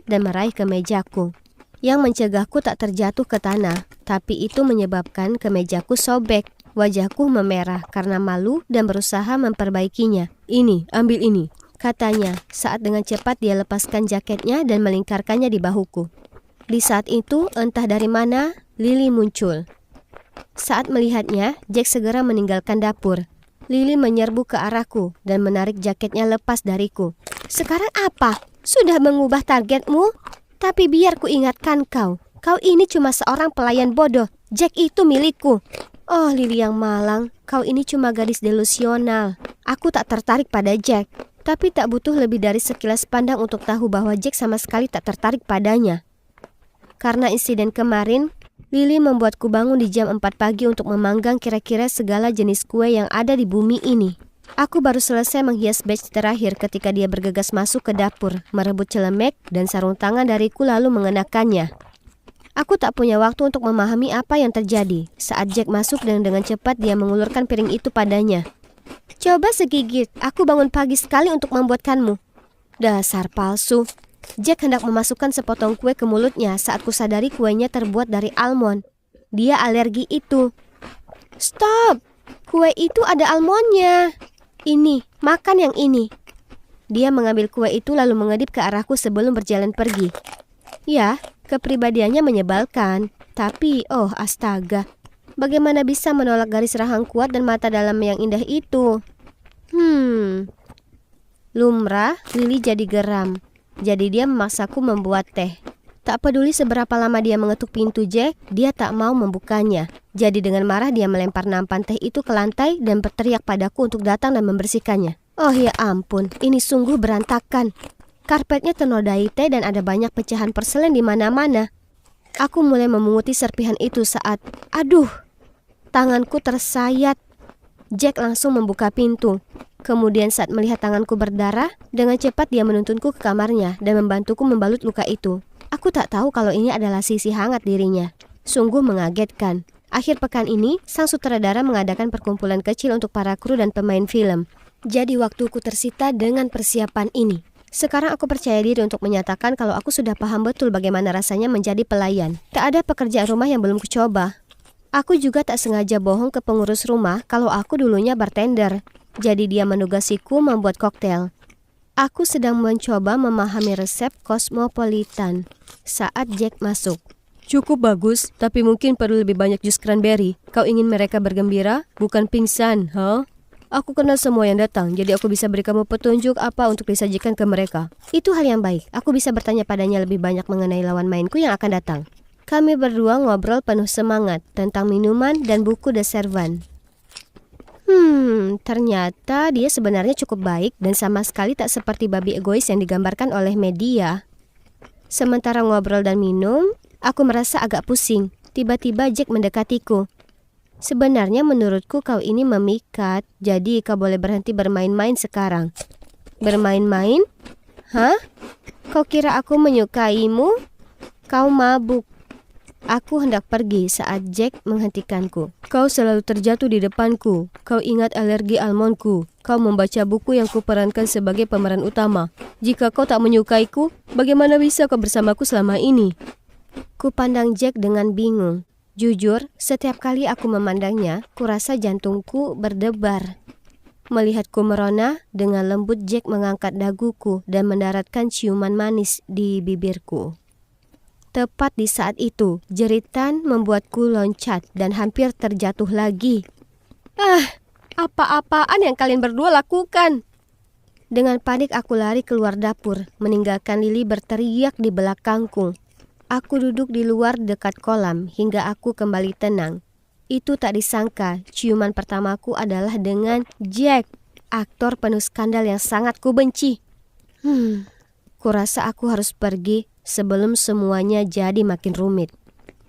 dan meraih kemejaku, yang mencegahku tak terjatuh ke tanah. Tapi itu menyebabkan kemejaku sobek. Wajahku memerah karena malu dan berusaha memperbaikinya. "Ini, ambil ini," katanya saat dengan cepat dia lepaskan jaketnya dan melingkarkannya di bahuku. Di saat itu, entah dari mana, Lily muncul. Saat melihatnya, Jack segera meninggalkan dapur. Lily menyerbu ke arahku dan menarik jaketnya lepas dariku. "Sekarang apa? Sudah mengubah targetmu? Tapi biar ku ingatkan kau. Kau ini cuma seorang pelayan bodoh. Jack itu milikku." "Oh, Lily yang malang, kau ini cuma gadis delusional. Aku tak tertarik pada Jack." Tapi tak butuh lebih dari sekilas pandang untuk tahu bahwa Jack sama sekali tak tertarik padanya. Karena insiden kemarin, Lily membuatku bangun di jam 4 pagi untuk memanggang kira-kira segala jenis kue yang ada di bumi ini. Aku baru selesai menghias badge terakhir ketika dia bergegas masuk ke dapur, merebut celemek dan sarung tangan dariku lalu mengenakannya. Aku tak punya waktu untuk memahami apa yang terjadi saat Jack masuk dan dengan cepat dia mengulurkan piring itu padanya. "Coba segigit, aku bangun pagi sekali untuk membuatkanmu." Dasar palsu. Jack hendak memasukkan sepotong kue ke mulutnya saat kusadari kuenya terbuat dari almond. Dia alergi itu. "Stop! Kue itu ada almondnya. Ini, makan yang ini." Dia mengambil kue itu lalu mengedip ke arahku sebelum berjalan pergi. Ya, kepribadiannya menyebalkan. Tapi, oh astaga, bagaimana bisa menolak garis rahang kuat dan mata dalam yang indah itu? Lumrah, Lily jadi geram. Jadi dia memaksaku membuat teh. Tak peduli seberapa lama dia mengetuk pintu Jack, dia tak mau membukanya. Jadi dengan marah dia melempar nampan teh itu ke lantai dan berteriak padaku untuk datang dan membersihkannya. Oh ya ampun, ini sungguh berantakan. Karpetnya ternodai teh dan ada banyak pecahan porselen di mana-mana. Aku mulai memunguti serpihan itu saat, tanganku tersayat. Jack langsung membuka pintu. Kemudian saat melihat tanganku berdarah, dengan cepat dia menuntunku ke kamarnya dan membantuku membalut luka itu. Aku tak tahu kalau ini adalah sisi hangat dirinya. Sungguh mengagetkan. Akhir pekan ini, sang sutradara mengadakan perkumpulan kecil untuk para kru dan pemain film. Jadi waktuku tersita dengan persiapan ini. Sekarang aku percaya diri untuk menyatakan kalau aku sudah paham betul bagaimana rasanya menjadi pelayan. Tak ada pekerjaan rumah yang belum kucoba. Aku juga tak sengaja bohong ke pengurus rumah kalau aku dulunya bartender. Jadi dia menugasiku membuat koktail. Aku sedang mencoba memahami resep cosmopolitan saat Jack masuk. "Cukup bagus, tapi mungkin perlu lebih banyak jus cranberry. Kau ingin mereka bergembira, bukan pingsan, huh? Aku kenal semua yang datang, jadi aku bisa beri kamu petunjuk apa untuk disajikan ke mereka." Itu hal yang baik. Aku bisa bertanya padanya lebih banyak mengenai lawan mainku yang akan datang. Kami berdua ngobrol penuh semangat tentang minuman dan buku The Servant. Ternyata dia sebenarnya cukup baik dan sama sekali tak seperti babi egois yang digambarkan oleh media. Sementara ngobrol dan minum, aku merasa agak pusing. Tiba-tiba Jack mendekatiku. "Sebenarnya menurutku kau ini memikat, jadi kau boleh berhenti bermain-main sekarang." "Bermain-main? Hah? Kau kira aku menyukaimu? Kau mabuk." Aku hendak pergi saat Jack menghentikanku. "Kau selalu terjatuh di depanku. Kau ingat alergi almondku. Kau membaca buku yang kuperankan sebagai pemeran utama. Jika kau tak menyukaiku, bagaimana bisa kau bersamaku selama ini?" Kupandang Jack dengan bingung. Jujur, setiap kali aku memandangnya, kurasa jantungku berdebar. Melihatku merona, dengan lembut Jack mengangkat daguku dan mendaratkan ciuman manis di bibirku. Tepat di saat itu, jeritan membuatku loncat dan hampir terjatuh lagi. Apa-apaan yang kalian berdua lakukan?" Dengan panik aku lari keluar dapur, meninggalkan Lily berteriak di belakangku. Aku duduk di luar dekat kolam hingga aku kembali tenang. Itu tak disangka, ciuman pertamaku adalah dengan Jack, aktor penuh skandal yang sangat kubenci. Kurasa aku harus pergi sebelum semuanya jadi makin rumit.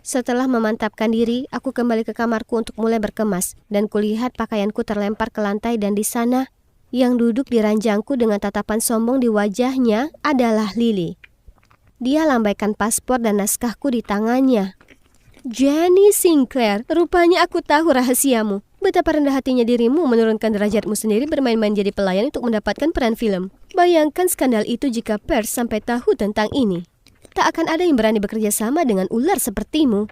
Setelah memantapkan diri, aku kembali ke kamarku untuk mulai berkemas dan kulihat pakaianku terlempar ke lantai dan di sana, yang duduk di ranjangku dengan tatapan sombong di wajahnya adalah Lily. Dia lambaikan paspor dan naskahku di tangannya. "Jenny Sinclair, rupanya aku tahu rahasiamu. Betapa rendah hatinya dirimu menurunkan derajatmu sendiri bermain-main jadi pelayan untuk mendapatkan peran film. Bayangkan skandal itu jika pers sampai tahu tentang ini." Tak akan ada yang berani bekerja sama dengan ular sepertimu.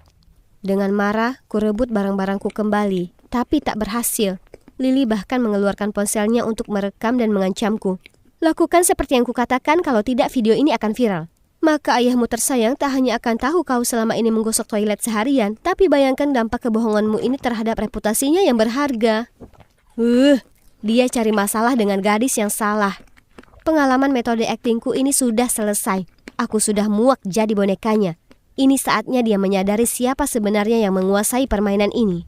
Dengan marah, kurebut barang-barangku kembali, tapi tak berhasil. Lily bahkan mengeluarkan ponselnya untuk merekam dan mengancamku. Lakukan seperti yang kukatakan, kalau tidak video ini akan viral. Maka ayahmu tersayang tak hanya akan tahu kau selama ini menggosok toilet seharian, tapi bayangkan dampak kebohonganmu ini terhadap reputasinya yang berharga. Dia cari masalah dengan gadis yang salah. Pengalaman metode aktingku ini sudah selesai. Aku sudah muak jadi bonekanya. Ini saatnya dia menyadari siapa sebenarnya yang menguasai permainan ini.